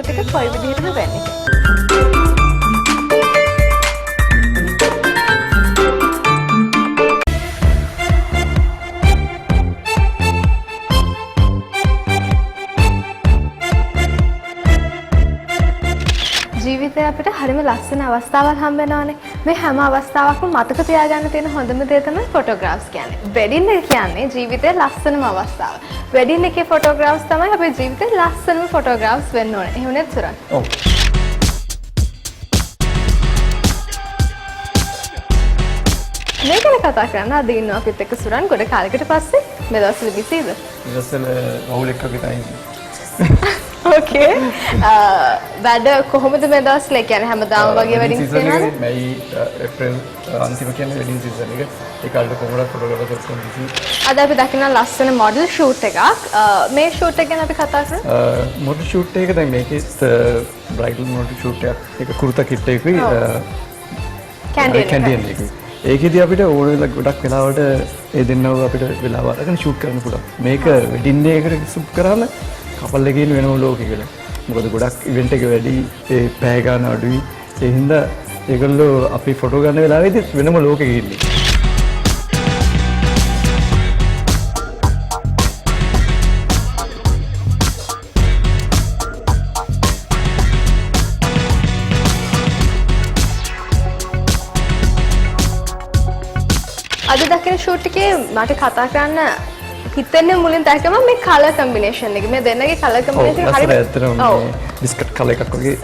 Shoot එක කොයි විදිහටද වෙන්නේ? ජීවිතේ අපිට හරිම ලස්සන අවස්ථාවල් හම්බ වෙනවානේ. මේ හැම අවස්ථාවකම මතක තියාගන්න තියෙන හොඳම දේ තමයි ෆොටෝග්‍රාෆ්ස් කියන්නේ. වෙඩින් එක කියන්නේ ජීවිතේ ලස්සනම අවස්ථාව. වෙඩින් එකේ ෆොටෝග්‍රාෆ්ස් තමයි අපේ ජීවිතේ ලස්සනම ෆොටෝග්‍රාෆ්ස් වෙන්න ඕනේ. එහෙම නේද සුරන්? ඔව්. මේක ගැන කතා කරන්න අද ඉන්නවා අපිත් එක්ක සුරන්. ගොඩ කාලයකට පස්සේ මේ දවස්වල බිසීද? ඉවසල රවුල් එක්ක වගේ තමයි. ඕකේ. වැඩ කොහොමද මේ දවස්වල? කියන්නේ හැමදාම වගේ වෙඩින්ස් තියෙනවද? මේ ඒප්‍රිල් අන්තිම කියන්නේ වෙඩින් සීසන් එක. ඒ කාලේ කොහොමද ෆොටෝග්‍රාෆර්ස් කොම්පිටි. අද අපි දකින්න ලස්සන මොඩල් ෂූට් එකක්. මේ ෂූට් එක ගැන අපි කතා කරමු. මොඩල් ෂූට් එක දැන් මේකේ බ්‍රයිඩල් මොඩල් ෂූට් එකක්. ඒක කුර්තා කිට් එකකුයි කැන්ඩියන් එකකුයි. ඒකෙදී අපිට ඕන ගොඩක් වෙලාවට ඒ දෙන්නව අපිට වෙලාව අරගෙන ෂූට් කරන්න පුළුවන්. මේක වෙඩින් එකකට සුප් කරාම කපල් එකේ ඉන්න වෙනම ලෝකෙකල. මොකද ගොඩක් ඉවෙන්ට් එක වැඩි ඒ පැය ගන්න අඩුයි. ඒ හින්දා ඒගොල්ලෝ අපි ෆොටෝ ගන්න වෙලාවෙදී වෙනම ලෝකෙක ඉන්නේ. අද දකින ෂූට් එකේ මට කතා කරන්න හිතන්නේ මුලින් දැක්කම මේ කලර් කම්බිනේෂන් එක. මේ දෙන්නගේ කලර් කම්බිනේෂන් එක හරියට ඇත්තටම මේ බිස්කට් කලර් එකක් වගේ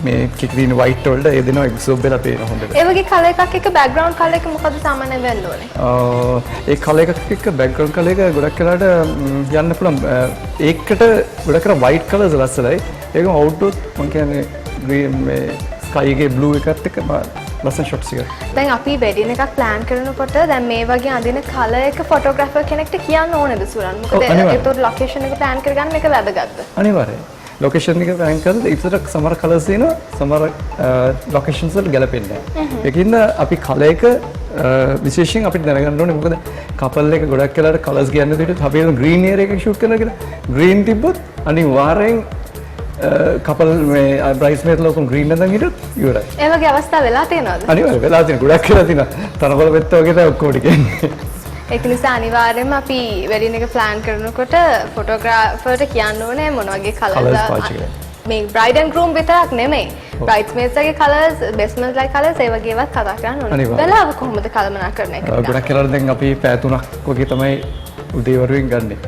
මේ කික්‍රීන් වයිට් වලට ඒ දෙනවා එක්සෝබ් වෙලා පේන හොඳට. ඒ වගේ කලර් එකක් එක බෑග්ග්‍රවුන්ඩ් කලර් එක මොකද සාමාන්‍යයෙන් වෙන්න ඕනේ? ඒ කලර් එකක් එක්ක බෑග්ග්‍රවුන්ඩ් කලර් එක ගොඩක් වෙලාට යන්න පුළුවන්. ඒකට ගොඩක් කරා වයිට් කලර්ස් ලස්සනයි. ඒක අවුට්ඩෝස් මම කියන්නේ ග්‍රීන් මේ ස්කයි එකේ බ්ලූ එකත් එක්ක ලස්සන ෂොට්ස් එක. දැන් අපි වෙඩින් එකක් ප්ලෑන් කරනකොට දැන් මේ වගේ අඳින කලර් එක ෆොටෝග්‍රැෆර් කෙනෙක්ට කියන්න ඕනේද සුරන්? මොකද ඒතකොට ලොකේෂන් එක ප්ලෑන් කරගන්න මේක වැදගත්ද? අනිවාර්යයෙන්. ලොකේෂන් එක ප්ලෑන් කරද්දී ඉතින් සමහර කලර්ස් තියෙනවා සමහර ලොකේෂන්ස් වල ගැලපෙන්නේ නැහැ. ඒකින්ද අපි කලර් එක විශේෂයෙන් අපිට දැනගන්න ඕනේ මොකද කපල් එක ගොඩක් වෙලාවට කලර්ස් කියන්නේ දෙයට අපි ග්‍රීන් එරියා එකක ෂූට් කරනවා කියලා. ග්‍රීන් තිබ්බොත් අනිවාර්යෙන් කපල් මේ බ්‍රයිස්මේඩ් ලෝකම් ග්‍රීන් නැඳන් හිටියොත් ඉවරයි. ඒ වගේ අවස්ථා වෙලා තියෙනවද? අනිවාර්යයෙන් වෙලා තියෙනවා. ගොඩක් වෙලා තියෙනවා. තරබල වෙත්ත වගේ තමයි ඔක්කොම ටිකන්නේ. ඒක නිසා අනිවාර්යයෙන්ම අපි වෙඩින් එක ප්ලෑන් කරනකොට ෆොටෝග්‍රාෆර්ට කියන්න ඕනේ මොන වගේ කලර්ස් මේ බ්‍රයිඩ් ඇන්ඩ් ගෲම් විතරක් නෙමෙයි. බ්‍රයිඩ්ස්මේඩ්ස්ගේ කලර්ස්, බෙස්ට්මන්ස්ලා කලර්ස් ඒ වගේ ඒවත් කතා කරන්න ඕනේ. වෙලාව කොහොමද කළමනාකරණය කරන්නේ? ගොඩක් වෙලාවට දැන් අපි පැය 3ක් වගේ තමයි උදේවරුෙන් ගන්නෙ.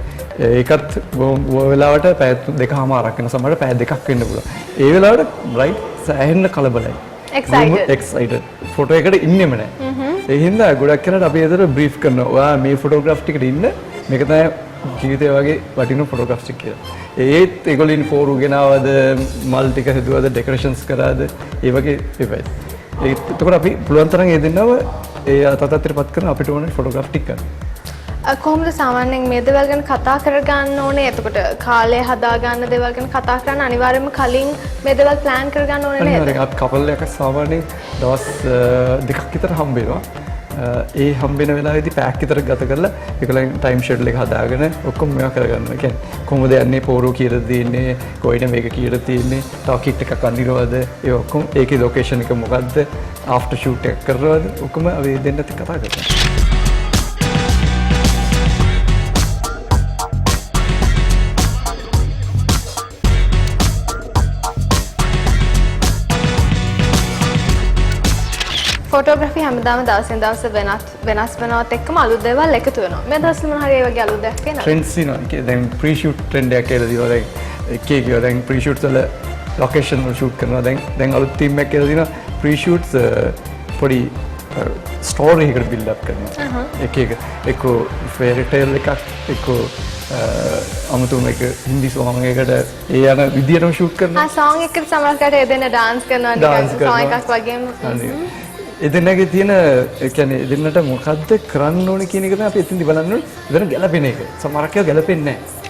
ඒකත් වෙලාවට පැය 2කමාරක් වෙන සමහරට පැය 2ක් වෙන්න පුළුවන්. ඒ වෙලාවට බ්‍රයිඩ් සෑහෙන්න කලබලයි. එක්සයිටඩ්. ෆොටෝ එකට ඉන්නෙම නැහැ. ඒ හින්දා ගොඩක් වෙලාවට අපි ඒතර බ්‍රීෆ් කරනවා. ඔයා මේ ෆොටෝග්‍රාෆ් ටිකට ඉන්න. මේක තමයි ජීවිතය වගේ වටින ෆොටෝග්‍රාෆ්ස් ටික කියලා. ඒත් ඒගොල්ලෝ පෝරු ගෙනාවද, මල් ටික හදුවද, ඩෙකොරේෂන්ස් කරාද, ඒ වගේ ඒවයි. ඒකට අපි පුළුවන් තරම් ඒ දෙන්නව ඒ තත්ත්වයටපත් කරන අපිට ඕනේ ෆොටෝග්‍රාෆ් ටික කරන්න. කොහොමද සාමාන්‍යයෙන් මේ දේවල් ගැන කතා කරගන්න ඕනේ? එතකොට කාලය හදා ගන්න දේවල් ගැන කතා කරන්න අනිවාර්යයෙන්ම කලින් මේ දේවල් ප්ලෑන් කරගන්න ඕනේ නේද? අනිවාර්යයෙන් අපි කපල් එකක් සාමාන්‍යයෙන් දවස් 2ක් විතර හම්බ වෙනවා. ඒ හම්බ වෙන වෙලාවේදී පැයක් විතර ගත කරලා ඒකලෙන් ටයිම් ෂෙඩියුල් එක හදාගෙන ඔක්කොම මේවා කරගන්නවා. ඒ කියන්නේ කොහොමද යන්නේ, පෝරෝ කියලා දෙන්නේ, කොයින මේක කියලා තියෙන්නේ, තව කිට් එකක් අඳිනවද, ඒ ඔක්කොම ඒකේ ලොකේෂන් එක මොකද්ද, ආෆ්ටර් ෂූට් එකක් කරනවද, ඔක්කොම අපි දෙන්නත් කතා කරනවා. ෆොටෝග්‍රැෆි හැමදාම දවසින් දවස වෙනස් වෙනවත් එක්කම අලුත් දේවල් එකතු වෙනවා. මේ දවස්වල මොන හරි ඒ වගේ අලුත් දෙයක් තියෙනවද? ට්‍රෙන්ඩ්ස් තියෙනවා. දැන් ප්‍රී ෂූට් ට්‍රෙන්ඩ් එකක් කියලා දිනවා. දැන් එකේ කියනවා දැන් ප්‍රී ෂූට්ස් වල ලොකේෂන් වල ෂූට් කරනවා. දැන් අලුත් තීම් එකක් කියලා දිනවා. ප්‍රී ෂූට්ස් පොඩි ස්ටෝරි එකකට බිල්ඩ් අප් කරනවා. එක එක්ක ෆේරි ටේල් එකක් එක්ක අමුතුම එක හින්දි සෝං එකකට ඒ යන විදියටම ෂූට් කරනවා. සෝං එකට සමහරකට ඒ දෙන්න ඩාන්ස් කරනවා නිකන් සෝං එකක් වගේම. එදෙනගේ තියෙන ඒ කියන්නේ එදෙන්නට මොකද්ද කරන්න ඕනේ කියන එක තමයි අපි එතෙන්දි බලන්න ඕනේ. එතන ගැලපෙන එක. සමහරක් ඒවා ගැලපෙන්නේ නැහැ.